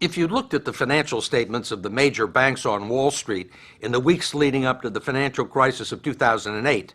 If you looked at the financial statements of the major banks on Wall Street in the weeks leading up to the financial crisis of 2008,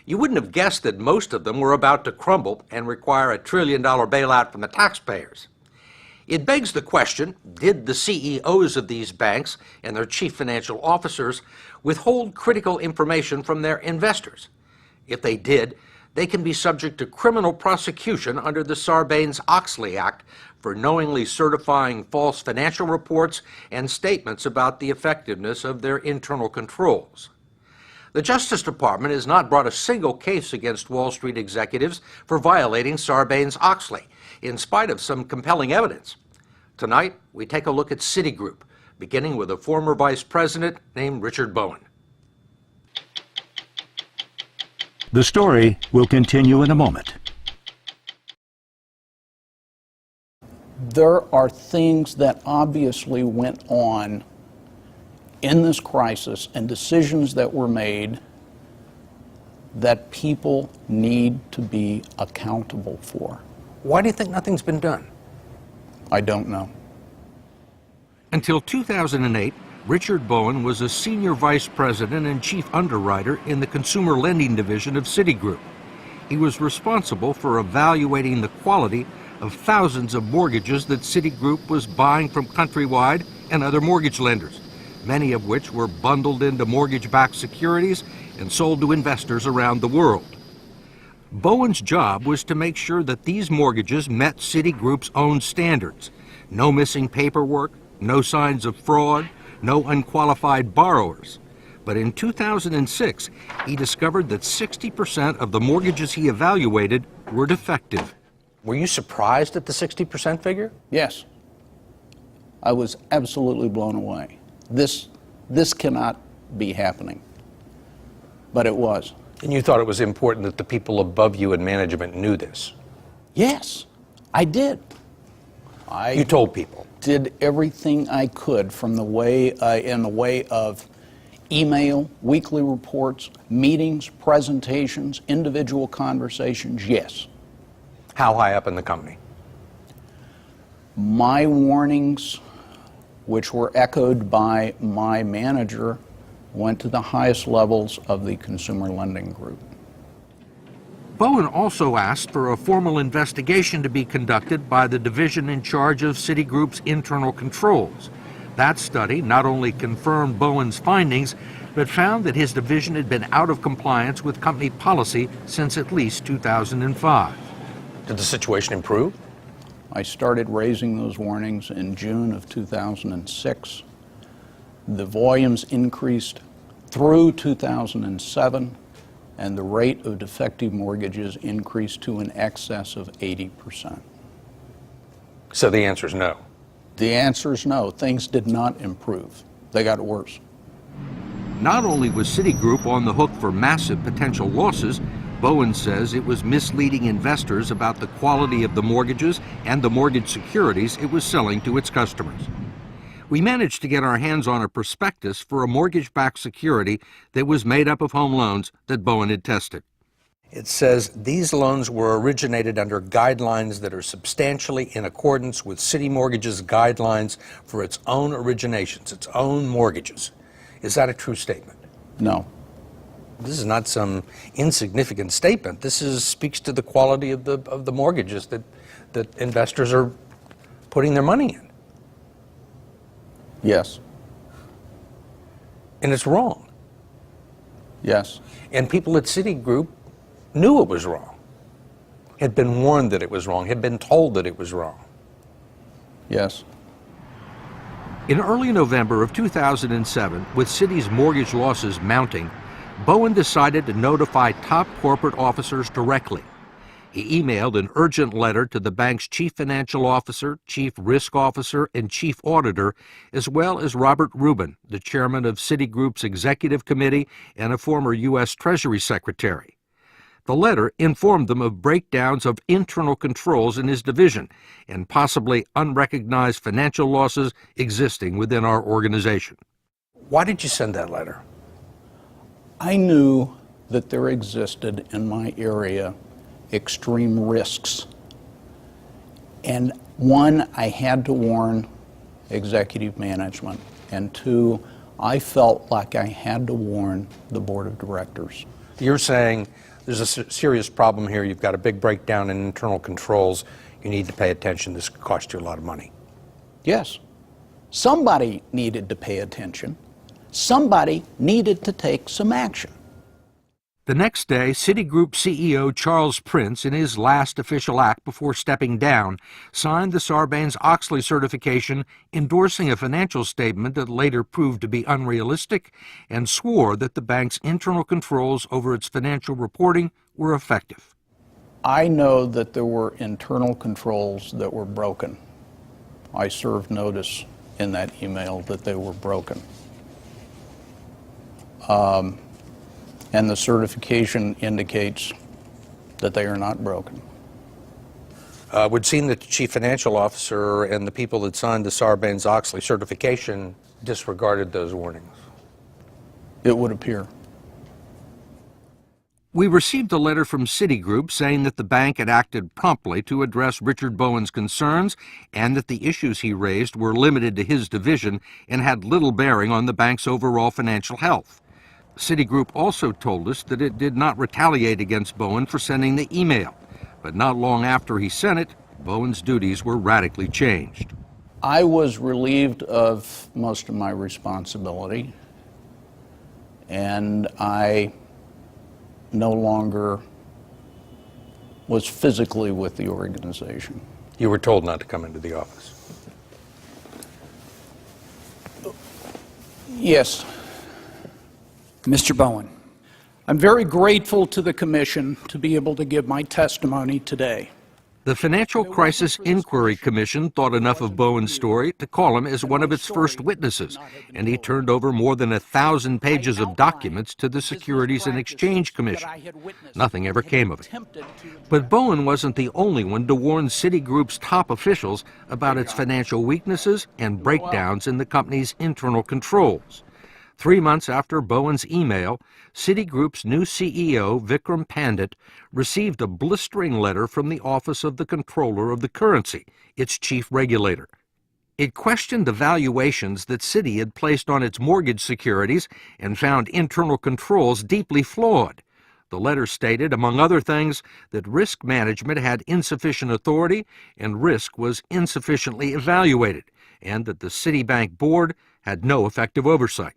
you wouldn't have guessed that most of them were about to crumble and require $1 trillion bailout from the taxpayers. It begs the question, did the CEOs of these banks and their chief financial officers withhold critical information from their investors? If they did, they can be subject to criminal prosecution under the Sarbanes-Oxley Act for knowingly certifying false financial reports and statements about the effectiveness of their internal controls. The Justice Department has not brought a single case against Wall Street executives for violating Sarbanes-Oxley, in spite of some compelling evidence. Tonight, we take a look at Citigroup, beginning with a former vice president named Richard Bowen. The story will continue in a moment. There are things that obviously went on in this crisis and decisions that were made that people need to be accountable for. Why do you think nothing's been done? I don't know. Until 2008, Richard Bowen was a senior vice president and chief underwriter in the consumer lending division of Citigroup. He was responsible for evaluating the quality of thousands of mortgages that Citigroup was buying from Countrywide and other mortgage lenders, many of which were bundled into mortgage-backed securities and sold to investors around the world. Bowen's job was to make sure that these mortgages met Citigroup's own standards. No missing paperwork, no signs of fraud, no unqualified borrowers. But in 2006, he discovered that 60% of the mortgages he evaluated were defective. Were you surprised at the 60% figure? Yes. I was absolutely blown away. This cannot be happening. But it was. And you thought it was important that the people above you in management knew this? Yes, I did. You told people? Did everything I could from the way, in the way of email, weekly reports, meetings, presentations, individual conversations, yes. How high up in the company? My warnings, which were echoed by my manager, went to the highest levels of the consumer lending group. Bowen also asked for a formal investigation to be conducted by the division in charge of Citigroup's internal controls. That study not only confirmed Bowen's findings, but found that his division had been out of compliance with company policy since at least 2005. Did the situation improve? I started raising those warnings in June of 2006. The volumes increased through 2007, and the rate of defective mortgages increased to an excess of 80%. So the answer is no? The answer is no. Things did not improve. They got worse. Not only was Citigroup on the hook for massive potential losses, Bowen says it was misleading investors about the quality of the mortgages and the mortgage securities it was selling to its customers. We managed to get our hands on a prospectus for a mortgage-backed security that was made up of home loans that Bowen had tested. It says these loans were originated under guidelines that are substantially in accordance with Citi Mortgage's guidelines for its own originations, its own mortgages. Is that a true statement? No. This is not some insignificant statement. This speaks to the quality of the mortgages that investors are putting their money in. Yes. And it's wrong. Yes. And people at Citigroup knew it was wrong, had been warned that it was wrong, had been told that it was wrong. Yes. In early November of 2007, with Citi's mortgage losses mounting, Bowen decided to notify top corporate officers directly. He emailed an urgent letter to the bank's chief financial officer, chief risk officer, and chief auditor, as well as Robert Rubin, the chairman of Citigroup's executive committee and a former U.S. Treasury secretary. The letter informed them of breakdowns of internal controls in his division and possibly unrecognized financial losses existing within our organization. Why did you send that letter? I knew that there existed in my area extreme risks. And one, I had to warn executive management, and two, I felt like I had to warn the board of directors. You're saying there's a serious problem here. You've got a big breakdown in internal controls. You need to pay attention. This could cost you a lot of money. Yes, somebody needed to pay attention. Somebody needed to take some action. The next day, Citigroup CEO Charles Prince, in his last official act before stepping down, signed the Sarbanes-Oxley certification endorsing a financial statement that later proved to be unrealistic and swore that the bank's internal controls over its financial reporting were effective. I know that there were internal controls that were broken. I served notice in that email that they were broken. And the certification indicates that they are not broken. It would seem that the chief financial officer and the people that signed the Sarbanes-Oxley certification disregarded those warnings. It would appear. We received a letter from Citigroup saying that the bank had acted promptly to address Richard Bowen's concerns and that the issues he raised were limited to his division and had little bearing on the bank's overall financial health. Citigroup also told us that it did not retaliate against Bowen for sending the email, but not long after he sent it, Bowen's duties were radically changed. I was relieved of most of my responsibility, and I no longer was physically with the organization. You were told not to come into the office. Yes. Mr. Bowen. I'm very grateful to the Commission to be able to give my testimony today. The Financial Crisis Inquiry Commission thought enough of Bowen's story to call him as one of its first witnesses, and he turned over more than 1,000 pages of documents to the Securities and Exchange Commission. Nothing ever came of it. But Bowen wasn't the only one to warn Citigroup's top officials about its financial weaknesses and breakdowns in the company's internal controls. 3 months after Bowen's email, Citigroup's new CEO, Vikram Pandit, received a blistering letter from the Office of the Comptroller of the Currency, its chief regulator. It questioned the valuations that Citi had placed on its mortgage securities and found internal controls deeply flawed. The letter stated, among other things, that risk management had insufficient authority and risk was insufficiently evaluated, and that the Citibank board had no effective oversight.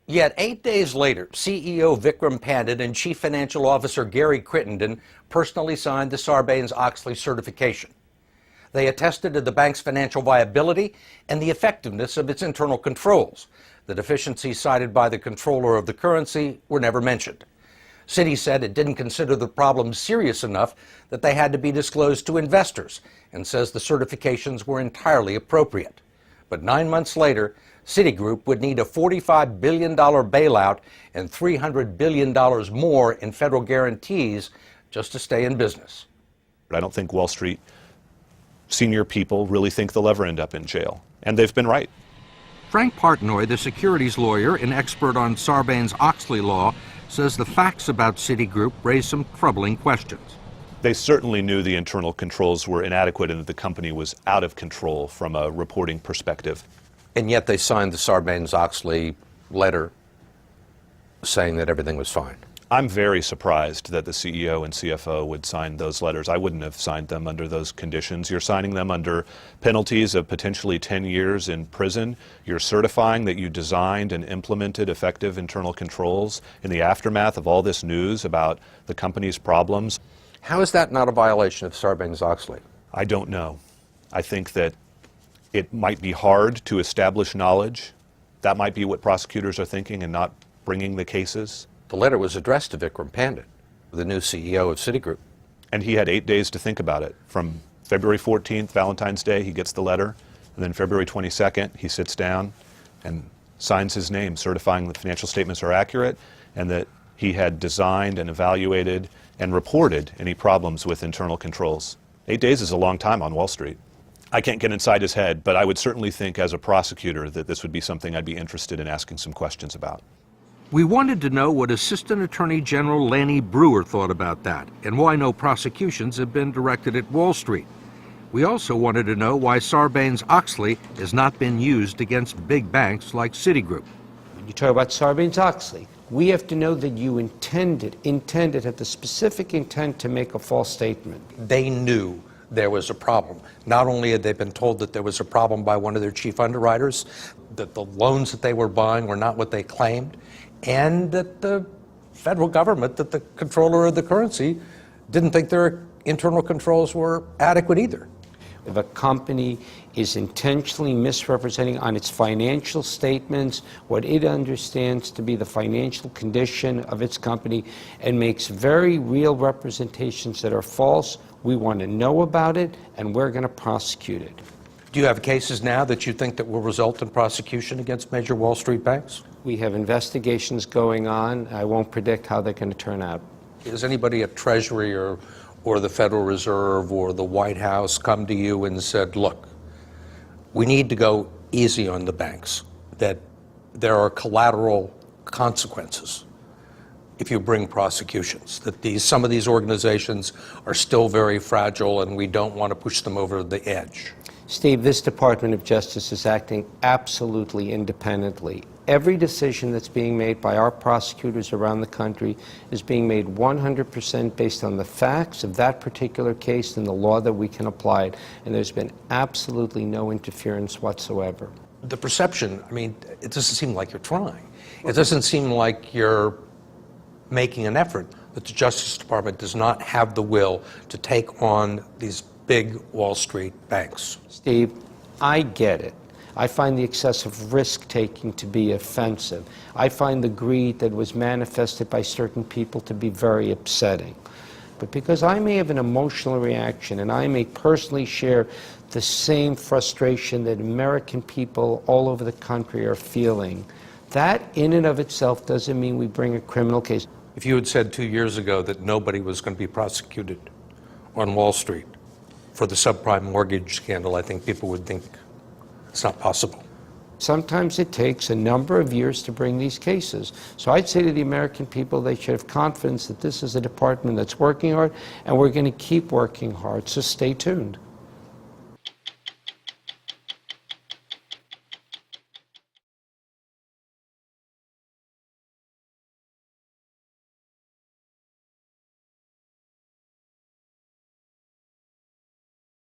Yet 8 days later, CEO Vikram Pandit and Chief Financial Officer Gary Crittenden personally signed the Sarbanes-Oxley certification. They attested to the bank's financial viability and the effectiveness of its internal controls. The deficiencies cited by the Comptroller of the Currency were never mentioned. Citi said it didn't consider the problem serious enough that they had to be disclosed to investors, and says the certifications were entirely appropriate. But 9 months later, Citigroup would need a $45 billion bailout and $300 billion more in federal guarantees just to stay in business. I don't think Wall Street senior people really think they'll ever end up in jail, and they've been right. Frank Partnoy, the securities lawyer and expert on Sarbanes-Oxley law, says the facts about Citigroup raise some troubling questions. They certainly knew the internal controls were inadequate and that the company was out of control from a reporting perspective. And yet they signed the Sarbanes-Oxley letter saying that everything was fine. I'm very surprised that the CEO and CFO would sign those letters. I wouldn't have signed them under those conditions. You're signing them under penalties of potentially 10 years in prison. You're certifying that you designed and implemented effective internal controls in the aftermath of all this news about the company's problems. How is that not a violation of Sarbanes-Oxley? I don't know. I think that it might be hard to establish knowledge. That might be what prosecutors are thinking and not bringing the cases. The letter was addressed to Vikram Pandit, the new CEO of Citigroup. And he had 8 days to think about it. From February 14th, Valentine's Day, he gets the letter. And then February 22nd, he sits down and signs his name, certifying that financial statements are accurate and that he had designed and evaluated and reported any problems with internal controls. 8 days is a long time on Wall Street. I can't get inside his head, but I would certainly think as a prosecutor that this would be something I'd be interested in asking some questions about. We wanted to know what Assistant Attorney General Lanny Brewer thought about that and why no prosecutions have been directed at Wall Street. We also wanted to know why Sarbanes-Oxley has not been used against big banks like Citigroup. When you talk about Sarbanes-Oxley, we have to know that you intended, had the specific intent to make a false statement. They knew there was a problem. Not only had they been told that there was a problem by one of their chief underwriters, that the loans that they were buying were not what they claimed, and that the federal government, that the controller of the currency, didn't think their internal controls were adequate either. If a company is intentionally misrepresenting on its financial statements what it understands to be the financial condition of its company and makes very real representations that are false, we want to know about it and we're going to prosecute it. Do you have cases now that you think that will result in prosecution against major Wall Street banks? We have investigations going on. I won't predict how they're going to turn out. Has anybody at Treasury or the Federal Reserve or the White House come to you and said, look, we need to go easy on the banks, that there are collateral consequences if you bring prosecutions, that some of these organizations are still very fragile and we don't want to push them over the edge? Steve, this Department of Justice is acting absolutely independently. Every decision that's being made by our prosecutors around the country is being made 100% based on the facts of that particular case and the law that we can apply it. And there's been absolutely no interference whatsoever. The perception, I mean, it doesn't seem like you're trying. It doesn't seem like you're making an effort, that the Justice Department does not have the will to take on these big Wall Street banks. Steve, I get it. I find the excessive risk-taking to be offensive. I find the greed that was manifested by certain people to be very upsetting. But because I may have an emotional reaction and I may personally share the same frustration that American people all over the country are feeling, that in and of itself doesn't mean we bring a criminal case. If you had said 2 years ago that nobody was going to be prosecuted on Wall Street for the subprime mortgage scandal, I think people would think it's not possible. Sometimes it takes a number of years to bring these cases. So I'd say to the American people, they should have confidence that this is a department that's working hard, and we're going to keep working hard, so stay tuned.